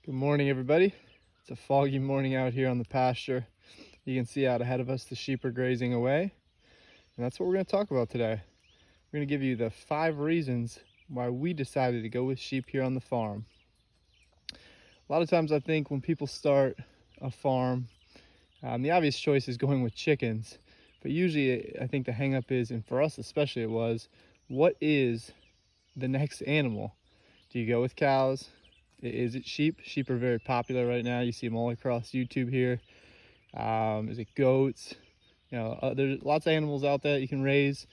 Good morning, everybody. It's a foggy morning out here on the pasture. You can see out ahead of us the sheep are grazing away, and that's what we're going to talk about today. We're going to give you the 5 reasons why we decided to go with sheep here on the farm. A lot of times I think when people start a farm, the obvious choice is going with chickens, but usually I think the hang-up is, and for us especially it was, what is the next animal? Do you go with cows? Is it sheep? Sheep are very popular right now. You see them all across YouTube here. Is it goats? There's lots of animals out there that you can raise.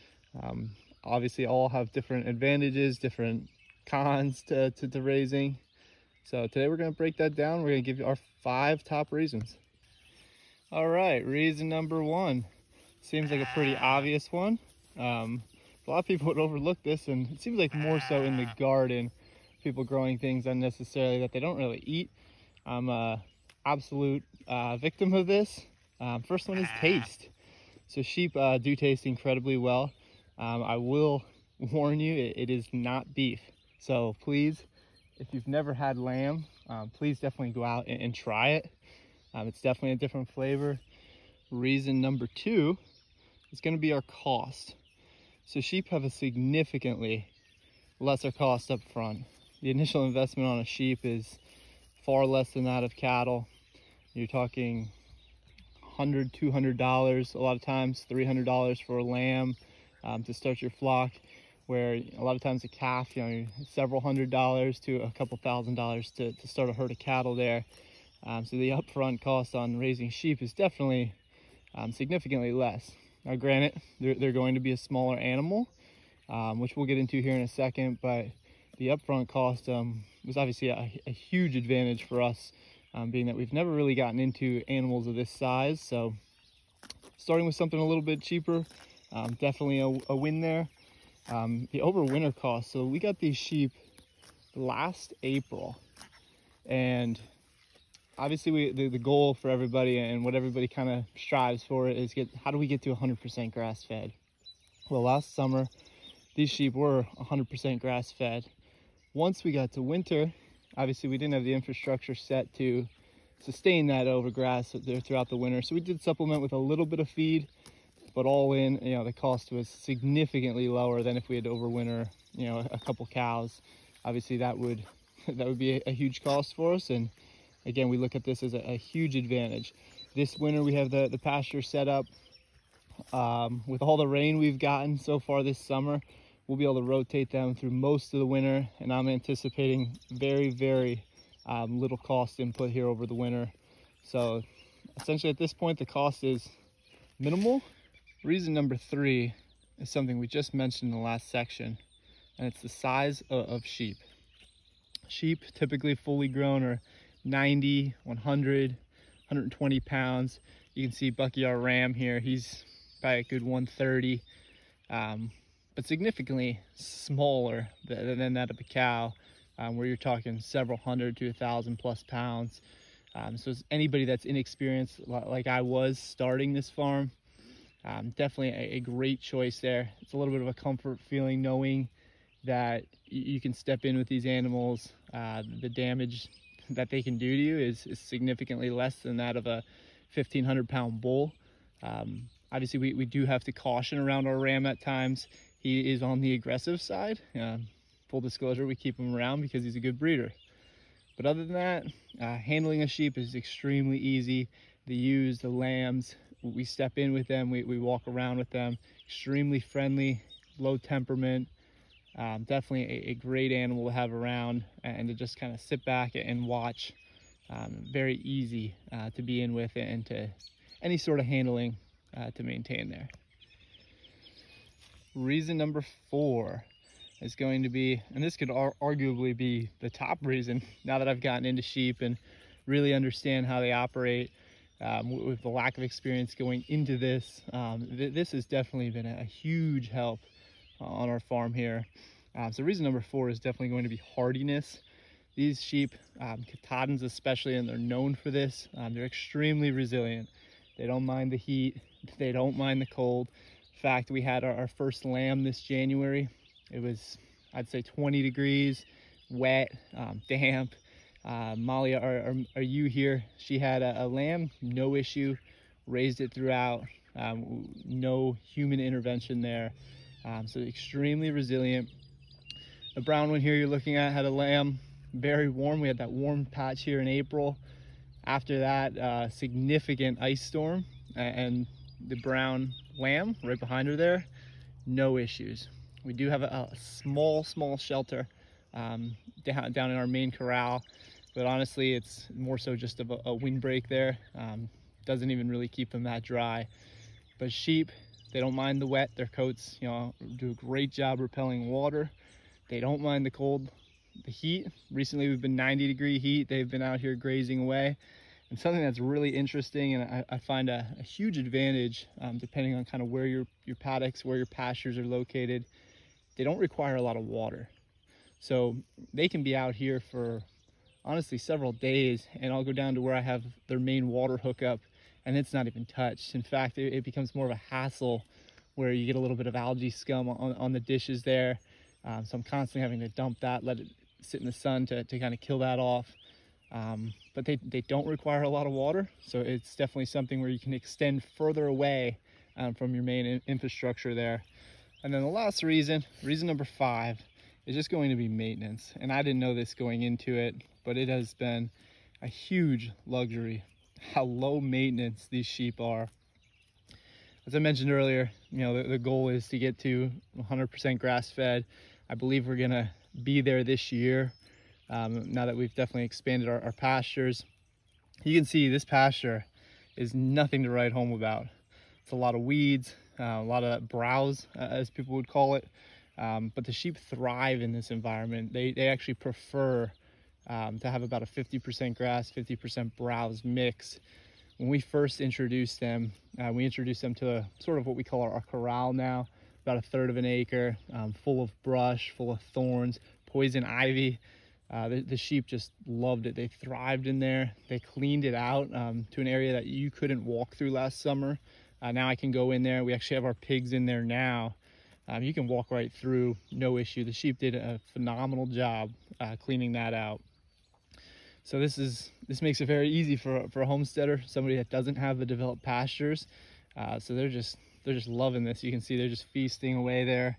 Obviously all have different advantages, different cons to raising. So today we're going to break that down. We're going to give you our 5 top reasons. All right, reason number 1. Seems like a pretty obvious one. A lot of people would overlook this, and it seems like more so in the garden. People growing things unnecessarily that they don't really eat. I'm a absolute victim of this. First one is taste. So sheep do taste incredibly well. I will warn you, it is not beef. So please, if you've never had lamb, please definitely go out and try it. It's definitely a different flavor. Reason number 2 is going to be our cost. So sheep have a significantly lesser cost up front. The initial investment on a sheep is far less than that of cattle. You're talking $100, $200, a lot of times $300 for a lamb to start your flock, where a lot of times a calf, several $100s to a couple $1,000s to start a herd of cattle there. So the upfront cost on raising sheep is definitely significantly less. Now granted, they're going to be a smaller animal, which we'll get into here in a second, but the upfront cost was obviously a huge advantage for us, being that we've never really gotten into animals of this size. So starting with something a little bit cheaper, definitely a win there. The overwinter cost. So we got these sheep last April, and obviously the goal for everybody and what everybody kind of strives for is how do we get to 100% grass fed? Well, last summer, these sheep were 100% grass fed. Once we got to winter, obviously we didn't have the infrastructure set to sustain that over grass throughout the winter. So we did supplement with a little bit of feed, but all in, the cost was significantly lower than if we had to overwinter, a couple cows. Obviously that would be a huge cost for us. And again, we look at this as a huge advantage. This winter we have the pasture set up. With all the rain we've gotten so far this summer, we'll be able to rotate them through most of the winter, and I'm anticipating very, very little cost input here over the winter. So essentially at this point, the cost is minimal. Reason number 3 is something we just mentioned in the last section, and it's the size of sheep. Sheep, typically fully grown, are 90, 100, 120 pounds. You can see Bucky, our ram here, he's probably a good 130. But significantly smaller than that of a cow, where you're talking several hundred to 1,000 plus pounds. So as anybody that's inexperienced, like I was starting this farm, definitely a great choice there. It's a little bit of a comfort feeling knowing that you can step in with these animals. The damage that they can do to you is significantly less than that of a 1,500 pound bull. Obviously we do have to caution around our ram at times. He is on the aggressive side. Full disclosure, we keep him around because he's a good breeder. But other than that, handling a sheep is extremely easy. The ewes, the lambs, we step in with them, we walk around with them. Extremely friendly, low temperament. Definitely a great animal to have around and to just kind of sit back and watch. Very easy to be in with and to any sort of handling to maintain there. Reason number 4 is going to be, and this could arguably be the top reason now that I've gotten into sheep and really understand how they operate, with the lack of experience going into this. This has definitely been a huge help on our farm here. So reason number 4 is definitely going to be hardiness. These sheep, Katahdins especially, and they're known for this, they're extremely resilient. They don't mind the heat, they don't mind the cold. In fact, we had our first lamb this January. It was, I'd say, 20 degrees, wet, damp. Molly, are you here? She had a lamb, no issue, raised it throughout, no human intervention there. So extremely resilient. The brown one here you're looking at had a lamb, very warm. We had that warm patch here in April. After that, significant ice storm, and the brown lamb right behind her there, no issues. We do have a small shelter down in our main corral, but honestly it's more so just a windbreak there. Doesn't even really keep them that dry. But sheep, they don't mind the wet. Their coats, you know, do a great job repelling water. They don't mind the cold, the heat. Recently we've been 90-degree heat. They've been out here grazing away. And something that's really interesting, and I find a huge advantage, depending on kind of where your paddocks, where your pastures are located, they don't require a lot of water. So they can be out here for honestly several days, and I'll go down to where I have their main water hookup and it's not even touched. In fact, it becomes more of a hassle where you get a little bit of algae scum on the dishes there. So I'm constantly having to dump that, let it sit in the sun to kind of kill that off. But they don't require a lot of water, so it's definitely something where you can extend further away from your main infrastructure there. And then the last reason number 5, is just going to be maintenance. And I didn't know this going into it, but it has been a huge luxury how low maintenance these sheep are. As I mentioned earlier, you know, the goal is to get to 100% grass fed. I believe we're gonna be there this year. Now that we've definitely expanded our pastures. You can see this pasture is nothing to write home about. It's a lot of weeds, a lot of that browse, as people would call it. But the sheep thrive in this environment. They actually prefer to have about a 50% grass, 50% browse mix. When we first introduced them, we introduced them to sort of what we call our corral now, about 1/3 of an acre, full of brush, full of thorns, poison ivy. The sheep just loved it. They thrived in there. They cleaned it out to an area that you couldn't walk through last summer. Now I can go in there. We actually have our pigs in there now. You can walk right through, no issue. The sheep did a phenomenal job cleaning that out. So this makes it very easy for a homesteader, somebody that doesn't have the developed pastures. So they're just loving this. You can see they're just feasting away there,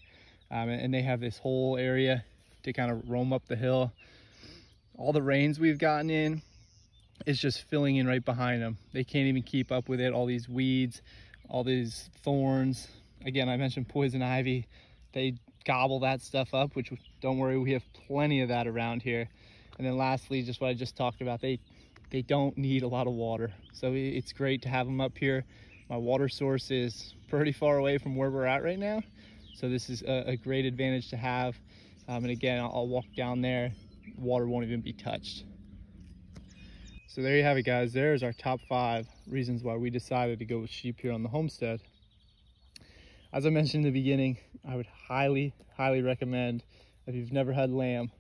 and they have this whole area to kind of roam up the hill. All the rains we've gotten in is just filling in right behind them. They can't even keep up with it. All these weeds, all these thorns. Again, I mentioned poison ivy. They gobble that stuff up, which don't worry, we have plenty of that around here. And then lastly, just what I just talked about, they don't need a lot of water. So it's great to have them up here. My water source is pretty far away from where we're at right now. So this is a great advantage to have. And again, I'll walk down there, water won't even be touched. So there you have it, guys. There's our top 5 reasons why we decided to go with sheep here on the homestead. As I mentioned in the beginning, I would highly recommend, if you've never had lamb,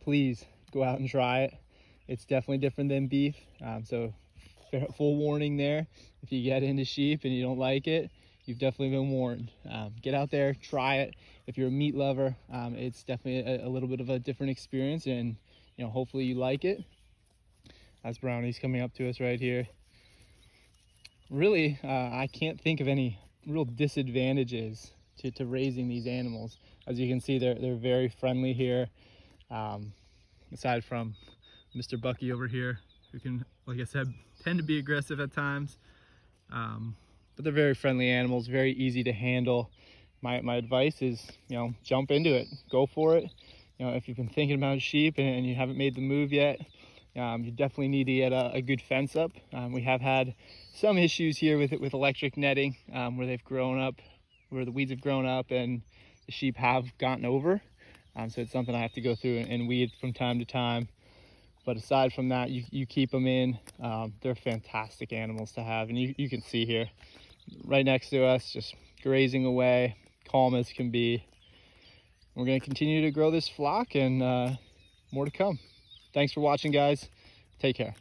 please go out and try it. It's definitely different than beef. So full warning there, if you get into sheep and you don't like it, you've definitely been warned. Get out there, try it. If you're a meat lover, it's definitely a little bit of a different experience, and you know, hopefully you like it. That's Brownie's coming up to us right here. Really, I can't think of any real disadvantages to raising these animals. As you can see, they're very friendly here. Aside from Mr. Bucky over here, who can, like I said, tend to be aggressive at times. But they're very friendly animals, very easy to handle. My advice is, you know, jump into it, go for it. You know, if you've been thinking about sheep and you haven't made the move yet, you definitely need to get a good fence up. We have had some issues here with electric netting, where they've grown up, where the weeds have grown up and the sheep have gotten over. So it's something I have to go through and weed from time to time. But aside from that, you keep them in. They're fantastic animals to have. And you can see here, right next to us, just grazing away, calm as can be. We're going to continue to grow this flock, and more to come. Thanks for watching, guys. Take care.